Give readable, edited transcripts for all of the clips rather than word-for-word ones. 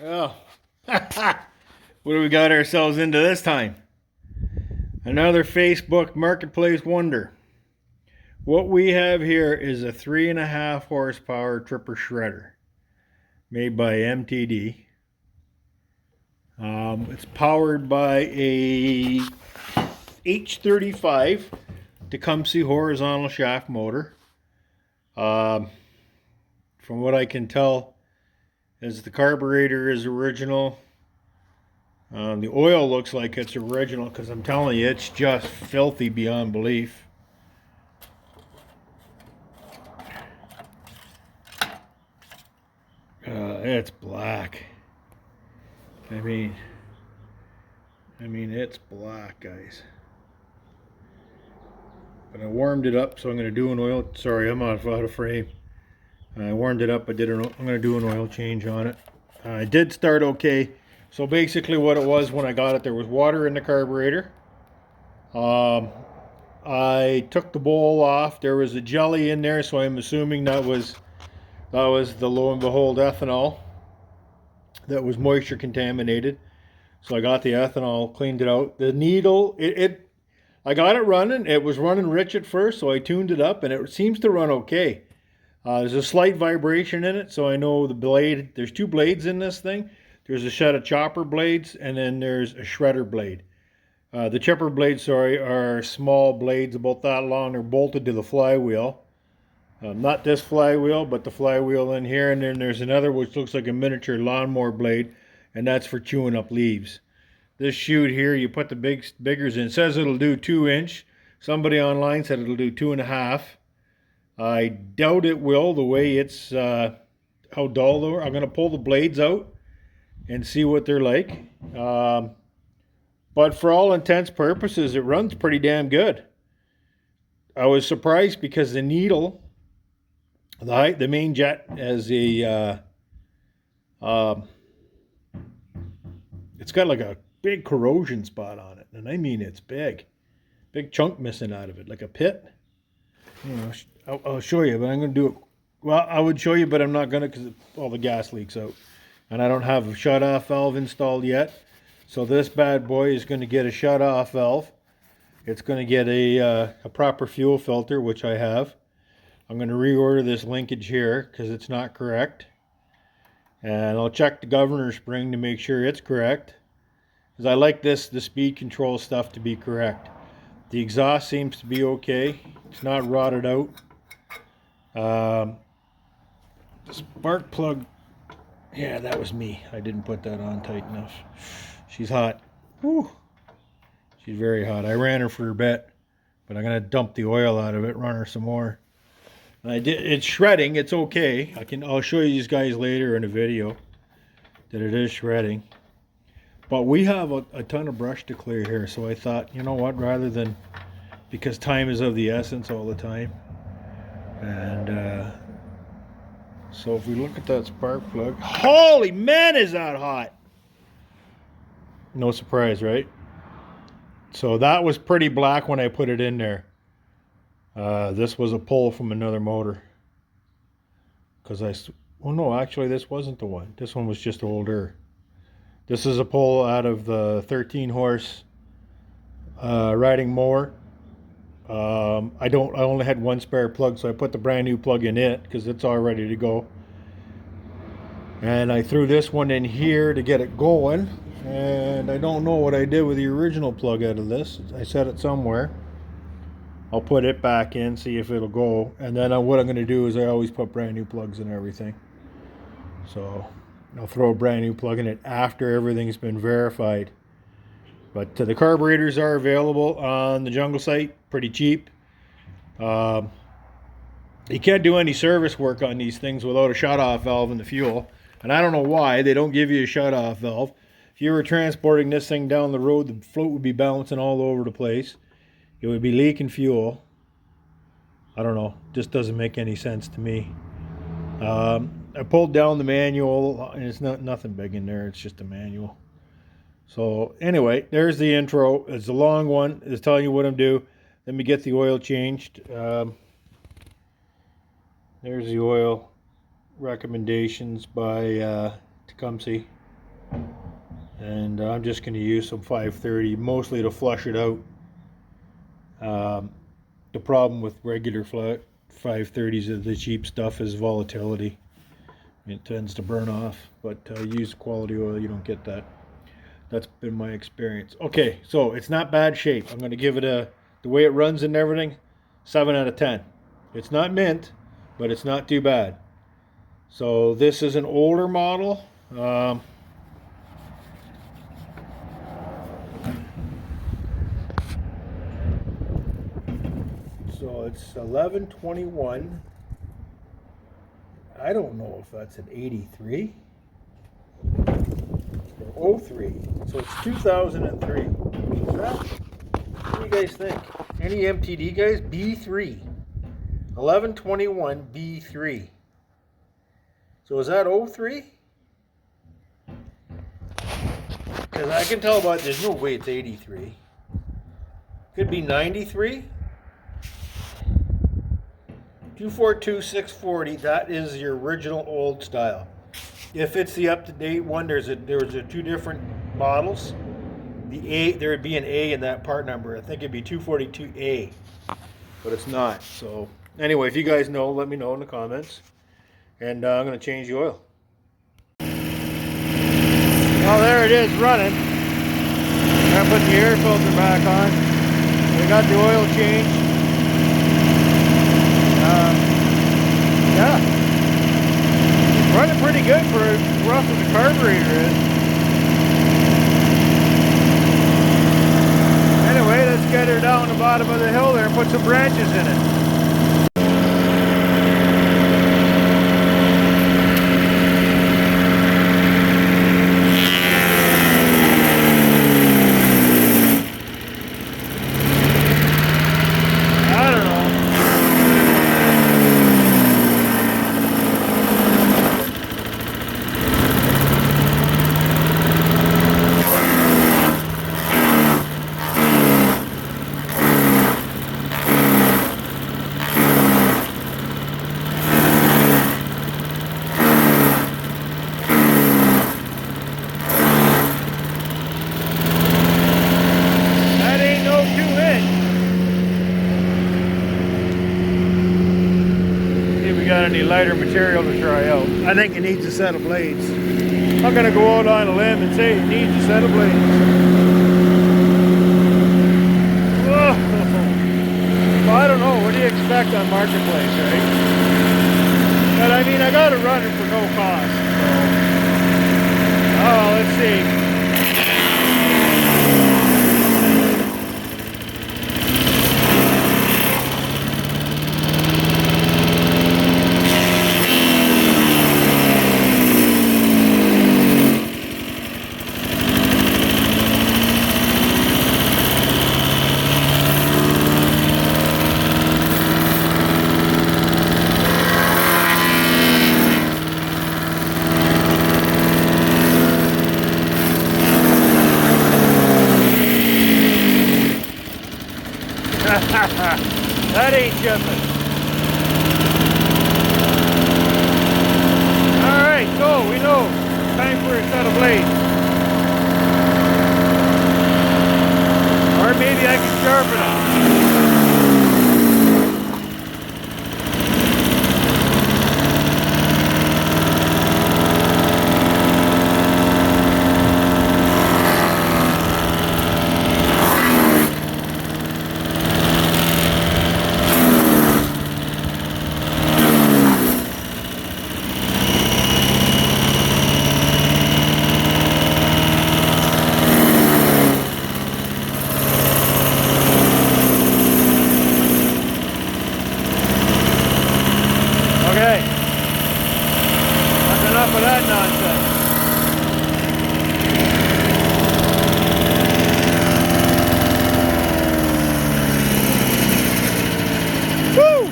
Oh, what do we got ourselves into this time? Another Facebook Marketplace wonder. What we have here is a 3.5 horsepower tripper shredder made by MTD. It's powered by a H35 Tecumseh horizontal shaft motor. From what I can tell, as the carburetor is original. The oil looks like it's original because I'm telling you, it's just filthy beyond belief. It's black. I mean, it's black, guys. But I warmed it up, so I'm going to do an oil. Sorry, I'm out of frame. I warmed it up. I'm going to do an oil change on it. It did start okay. So basically, what it was when I got it, there was water in the carburetor. I took the bowl off. There was a jelly in there, so I'm assuming that was the lo and behold ethanol that was moisture contaminated. So I got the ethanol, cleaned it out. The needle, I got it running. It was running rich at first, so I tuned it up, and it seems to run okay. There's a slight vibration in it, so I know the blade. There's two blades in this thing. There's a set of chopper blades, and then there's a shredder blade. The chipper blades, sorry, are small blades about that long. They're bolted to the flywheel. Not this flywheel, but the flywheel in here. And then there's another which looks like a miniature lawnmower blade, and that's for chewing up leaves. This chute here, you put the biggers in. It says it'll do 2-inch. Somebody online said it'll do 2.5. I doubt it will, the way it's, how dull they are. I'm going to pull the blades out and see what they're like. But for all intents purposes, it runs pretty damn good. I was surprised because the needle, the main jet, has a, it's got like a big corrosion spot on it. And I mean, it's big. Big chunk missing out of it, like a pit. You know, I'll show you, but I'm going to do it. Well, I would show you, but I'm not going to because all the gas leaks out. And I don't have a shut-off valve installed yet. So this bad boy is going to get a shut-off valve. It's going to get a proper fuel filter, which I have. I'm going to reorder this linkage here because it's not correct. And I'll check the governor spring to make sure it's correct. Because I like the speed control stuff to be correct. The exhaust seems to be okay. It's not rotted out. The spark plug, yeah, that was me. I didn't put that on tight enough. She's hot. Whew. She's very hot. I ran her for a bit, but I'm gonna dump the oil out of it, run her some more. And I did. It's shredding. It's okay. I'll show you guys later in a video that it is shredding. But we have a ton of brush to clear here, so I thought, you know what, rather than, because time is of the essence all the time, and so if we look at that spark plug, holy man, is that hot! No surprise, right? So that was pretty black when I put it in there. This was a pull from another motor. Oh no, actually this wasn't the one. This one was just older. This is a pull out of the 13 horse riding mower. I only had one spare plug, so I put the brand new plug in it because it's all ready to go. And I threw this one in here to get it going. And I don't know what I did with the original plug out of this. I set it somewhere. I'll put it back in, see if it'll go. And then what I'm going to do is I always put brand new plugs in everything. So I'll throw a brand new plug in it after everything's been verified. But the carburetors are available on the Jungle site, pretty cheap. You can't do any service work on these things without a shut-off valve in the fuel. And I don't know why they don't give you a shut-off valve. If you were transporting this thing down the road, the float would be bouncing all over the place. It would be leaking fuel. I don't know. Just doesn't make any sense to me. I pulled down the manual, and it's nothing big in there. It's just a manual. So anyway, there's the intro. It's a long one. It's telling you what I'm doing. Let me get the oil changed. There's the oil recommendations by Tecumseh. And I'm just going to use some 530 mostly to flush it out. The problem with regular 530s of the cheap stuff is volatility. It tends to burn off, but use quality oil, you don't get that. That's been my experience. Okay, so it's not bad shape. I'm going to give it the way it runs and everything, 7 out of 10. It's not mint, but it's not too bad. So this is an older model. So it's 1121. I don't know if that's an 83 or 03. So it's 2003. What do you guys think? Any MTD guys? B3. 1121 B3. So is that 03? Because I can tell by there's no way it's 83. Could be 93. 242640. That is your original old style. If it's the up-to-date one, there's two different models. The A, there would be an A in that part number. I think it'd be 242A, but it's not. So anyway, if you guys know, let me know in the comments. And I'm going to change the oil. Well, there it is running. I'm going to put the air filter back on. We got the oil change. Yeah. It's running pretty good for as rough as the carburetor is. Anyway, let's get her down the bottom of the hill there and put some branches in it. Any lighter material to try out. I think it needs a set of blades. I'm gonna go out on a limb and say it needs a set of blades. Whoa. Well, I don't know. What do you expect on Marketplace, right? But I mean, I got to run it for no cost. So. Oh, let's see. That ain't jumping. Alright, so we know. Time for a set of blades. Or maybe I can sharpen them. Okay, that's enough of that nonsense. Woo!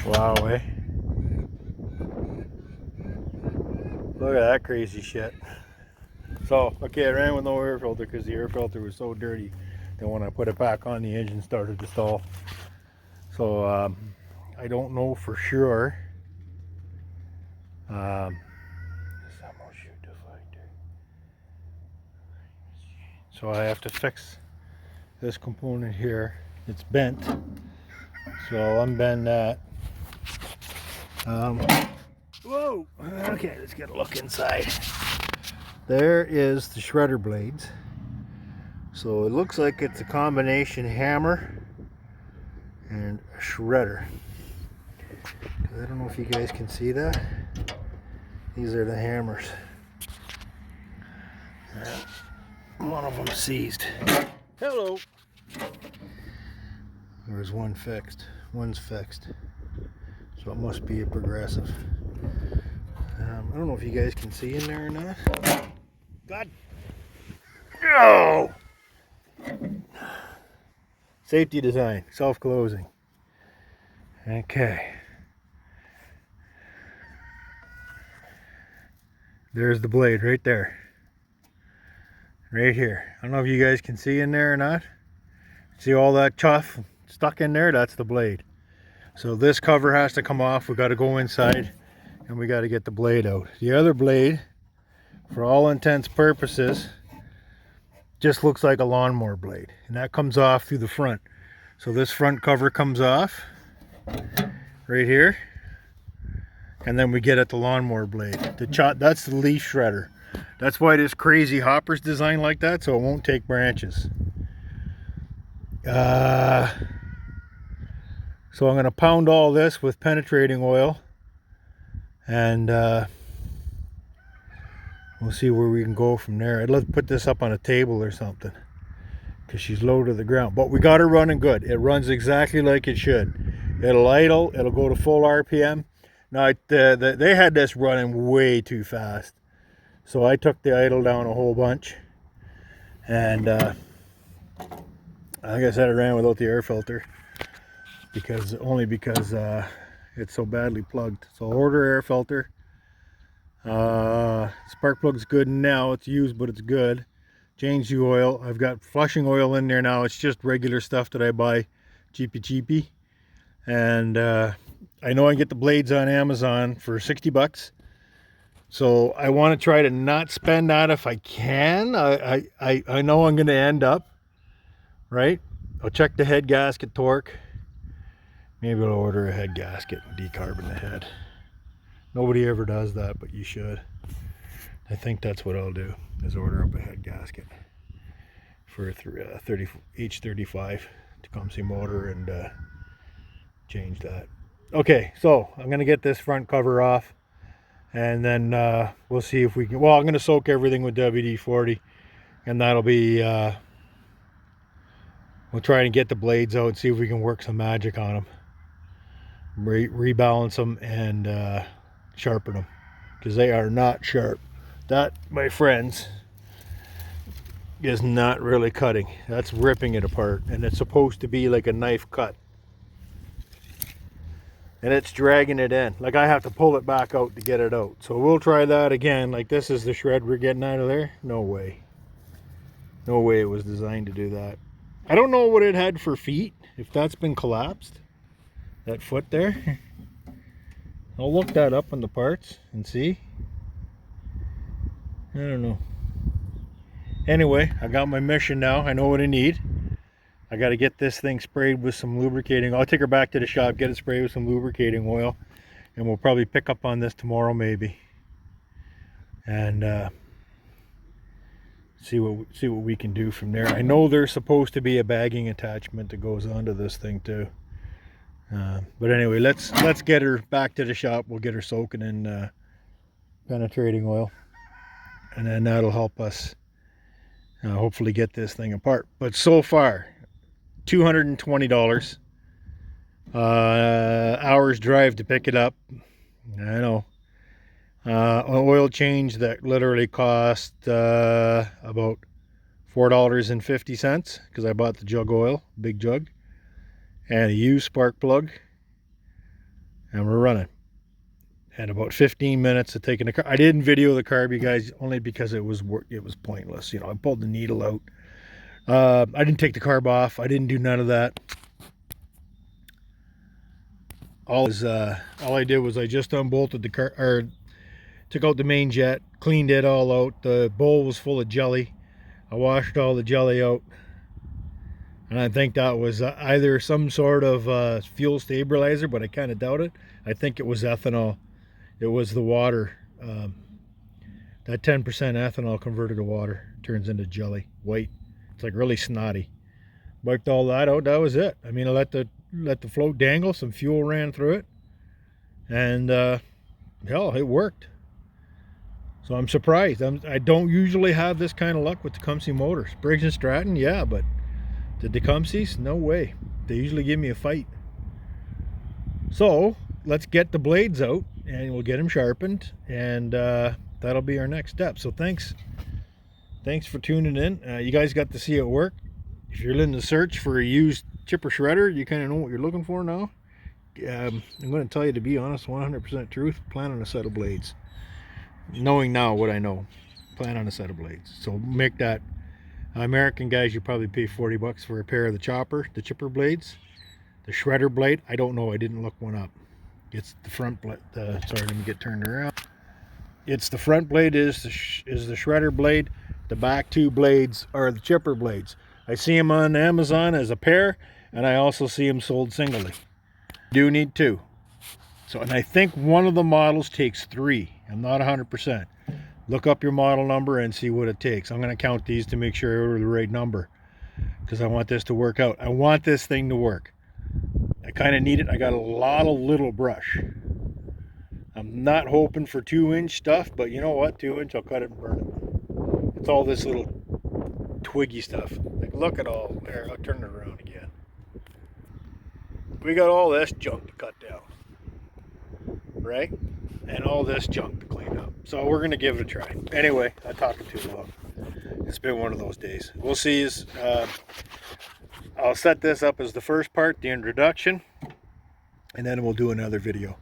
Wow, eh? Look at that crazy shit. So, okay, I ran with no air filter because the air filter was so dirty that when I put it back on, the engine started to stall. So, I don't know for sure. So I have to fix this component here. It's bent, so unbend that. Whoa! Okay, let's get a look inside. There is the shredder blades. So it looks like it's a combination hammer and a shredder. I don't know if you guys can see that. These are the hammers. One of them seized. Hello. There's one fixed. One's fixed. So it must be a progressive. I don't know if you guys can see in there or not. God. No. Safety design. Self-closing. Okay. There's the blade right there. Right here. I don't know if you guys can see in there or not. See all that chuff stuck in there? That's the blade. So this cover has to come off. We got to go inside and we got to get the blade out. The other blade, for all intents and purposes, just looks like a lawnmower blade. And that comes off through the front. So this front cover comes off right here. And then we get at the lawnmower blade. That's the leaf shredder. That's why this crazy hopper's designed like that, so it won't take branches. So I'm going to pound all this with penetrating oil, and we'll see where we can go from there. I'd love to put this up on a table or something, because she's low to the ground. But we got her running good. It runs exactly like it should. It'll idle. It'll go to full RPM. Now, they had this running way too fast. So I took the idle down a whole bunch. And like I said, I ran without the air filter. Only because it's so badly plugged. So I'll order air filter. Spark plug's good now. It's used, but it's good. Change the oil. I've got flushing oil in there now. It's just regular stuff that I buy cheapy. And I know I can get the blades on Amazon for 60 bucks. So I want to try to not spend that if I can. I know I'm going to end up, right? I'll check the head gasket torque. Maybe I'll order a head gasket and decarbon the head. Nobody ever does that, but you should. I think that's what I'll do, is order up a head gasket for a H35 Tecumseh motor and change that. Okay, so I'm going to get this front cover off, and then we'll see if we can. Well, I'm going to soak everything with WD-40, and that'll be we'll try and get the blades out and see if we can work some magic on them, rebalance them and sharpen them, because they are not sharp. That, my friends, is not really cutting. That's ripping it apart, and it's supposed to be like a knife cut. And it's dragging it in. Like I have to pull it back out to get it out. So we'll try that again. Like this is the shred we're getting out of there. No way. No way it was designed to do that. I don't know what it had for feet. If that's been collapsed. That foot there. I'll look that up on the parts and see. I don't know. Anyway, I got my mission now. I know what I need. I got to get this thing sprayed with some lubricating. I'll take her back to the shop, get it sprayed with some lubricating oil, and we'll probably pick up on this tomorrow maybe, and see what we can do from there. I know there's supposed to be a bagging attachment that goes onto this thing too. But anyway, let's get her back to the shop. We'll get her soaking in penetrating oil, and then that'll help us hopefully get this thing apart. But so far, $220, hours drive to pick it up. I know. An oil change that literally cost about $4.50, because I bought the jug oil, big jug, and a used spark plug, and we're running. And about 15 minutes of taking the car. I didn't video the carb, you guys, only because it was pointless. You know, I pulled the needle out. I didn't take the carb off. I didn't do none of that. all I did was I just unbolted the car, or took out the main jet, cleaned it all out. The bowl was full of jelly. I washed all the jelly out, and I think that was either some sort of fuel stabilizer, but I kind of doubt it. I think it was ethanol. It was the water. That 10% ethanol converted to water turns into jelly, white. It's like really snotty. Wiped all that out. That was it. I mean, I let the float dangle. Some fuel ran through it, and hell, it worked. So I'm surprised. I don't usually have this kind of luck with Tecumseh motors. Briggs and Stratton, yeah, but the Tecumsehs, no way. They usually give me a fight. So let's get the blades out, and we'll get them sharpened, and that'll be our next step. So thanks for tuning in. You guys got to see it work. If you're in the search for a used chipper shredder, you kind of know what you're looking for now. I'm going to tell you, to be honest, 100% truth, plan on a set of blades. Knowing now what I know, plan on a set of blades. So make that, American guys, you probably pay $40 for a pair of the chipper blades. The shredder blade, I don't know, I didn't look one up. It's the front blade. Sorry, let me get turned around. It's the front blade is the shredder blade. The back two blades are the chipper blades. I see them on Amazon as a pair, and I also see them sold singly. Do need two. So, and I think one of the models takes 3. I'm not 100%. Look up your model number and see what it takes. I'm going to count these to make sure I order the right number, because I want this to work out. I want this thing to work. I kind of need it. I got a lot of little brush. I'm not hoping for 2-inch stuff, but you know what? 2-inch, I'll cut it and burn it. It's all this little twiggy stuff. Like, look at all there. I'll turn it around again. We got all this junk to cut down, right? And all this junk to clean up. So we're gonna give it a try. Anyway, I'm talking too long. It's been one of those days. We'll see. I'll set this up as the first part, the introduction, and then we'll do another video.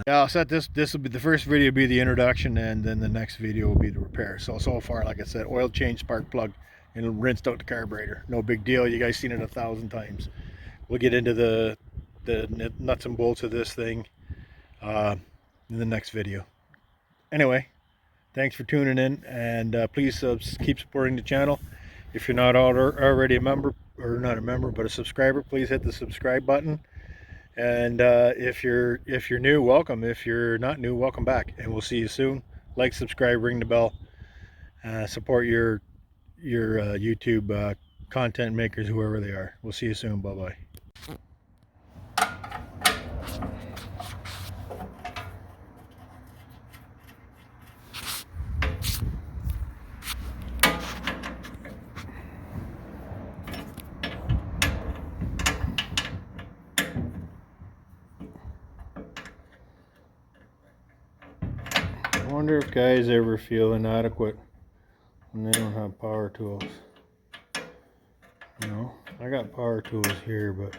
Yeah, I'll set this will be the first video, be the introduction, and then the next video will be the repair. So far, like I said, oil change, spark plug, and rinsed out the carburetor. No big deal. You guys seen it 1,000 times. We'll get into the nuts and bolts of this thing in the next video. Anyway, thanks for tuning in, and please keep supporting the channel. If you're not already a member, or not a member but a subscriber, please hit the subscribe button. And if you're new, welcome. If you're not new, welcome back, and we'll see you soon. Like, subscribe, ring the bell, support your YouTube content makers, whoever they are. We'll see you soon. Bye bye. I wonder if guys ever feel inadequate when they don't have power tools. You know, I got power tools here, but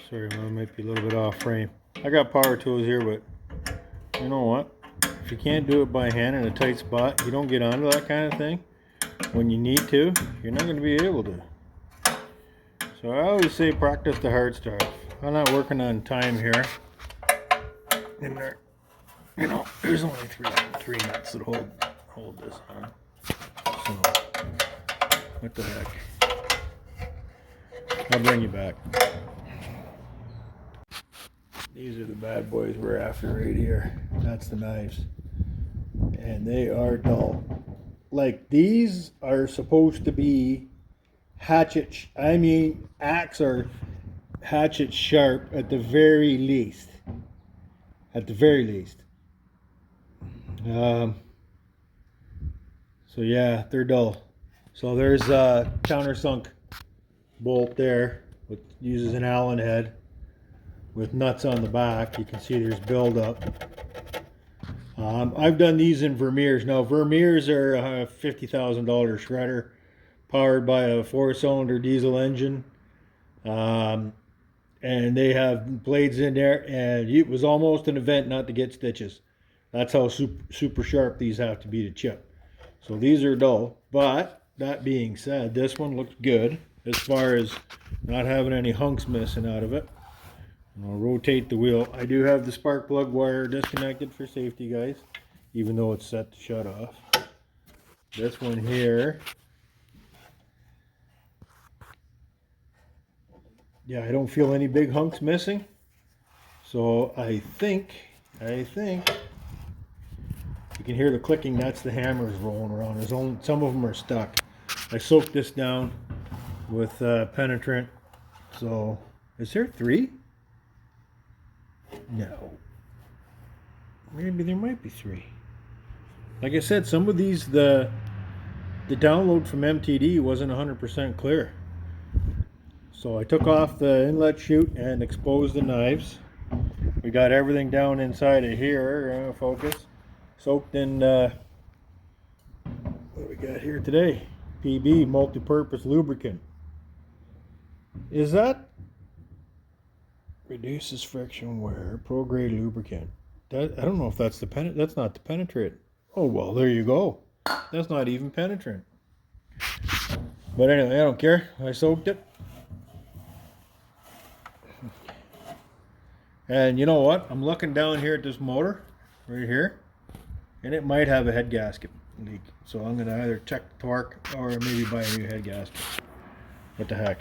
sorry, I might be a little bit off frame. I got power tools here, but you know what? If you can't do it by hand in a tight spot, you don't get onto that kind of thing when you need to, you're not going to be able to. So I always say practice the hard stuff. I'm not working on time here. In there, you know, there's only three nuts that hold this on. So what the heck? I'll bring you back. These are the bad boys we're after right here. That's the knives. And they are dull. Like, these are supposed to be axe or hatchet sharp at the very least. At the very least. So yeah, they're dull. So there's a countersunk bolt there, which uses an Allen head with nuts on the back. You can see there's buildup. I've done these in Vermeers. Now Vermeers are a $50,000 shredder powered by a 4-cylinder diesel engine. And they have blades in there, and it was almost an event not to get stitches. That's how super sharp these have to be to chip. So these are dull, but that being said, this one looks good as far as not having any hunks missing out of it. I'll rotate the wheel. I do have the spark plug wire disconnected for safety, guys, even though it's set to shut off. This one here, yeah, I don't feel any big hunks missing. So I think you can hear the clicking. That's the hammers rolling around. Some of them are stuck. I soaked this down with penetrant. So is there 3? No. Maybe there might be 3. Like I said, some of these, the download from MTD wasn't 100% clear. So I took off the inlet chute and exposed the knives. We got everything down inside of here, focus, soaked in, what do we got here today? PB, multi-purpose lubricant. Is that reduces friction wear, pro-grade lubricant? I don't know if that's that's not the penetrant. Oh, well, there you go. That's not even penetrant. But anyway, I don't care. I soaked it. And you know what? I'm looking down here at this motor, right here, and it might have a head gasket leak. So I'm going to either check the torque or maybe buy a new head gasket. What the heck?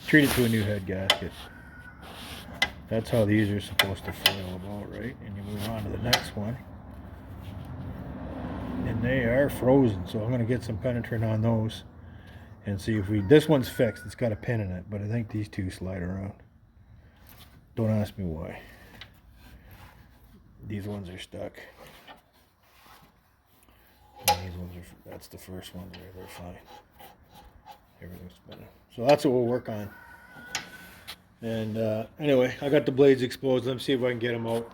Treat it to a new head gasket. That's how these are supposed to flail about, right? And you move on to the next one. And they are frozen, so I'm going to get some penetrant on those and see if this one's fixed. It's got a pin in it, but I think these two slide around. Don't ask me why. These ones are stuck. And these ones are, that's the first one there, they're fine. Everything's spinning. So that's what we'll work on. And anyway, I got the blades exposed. Let me see if I can get them out.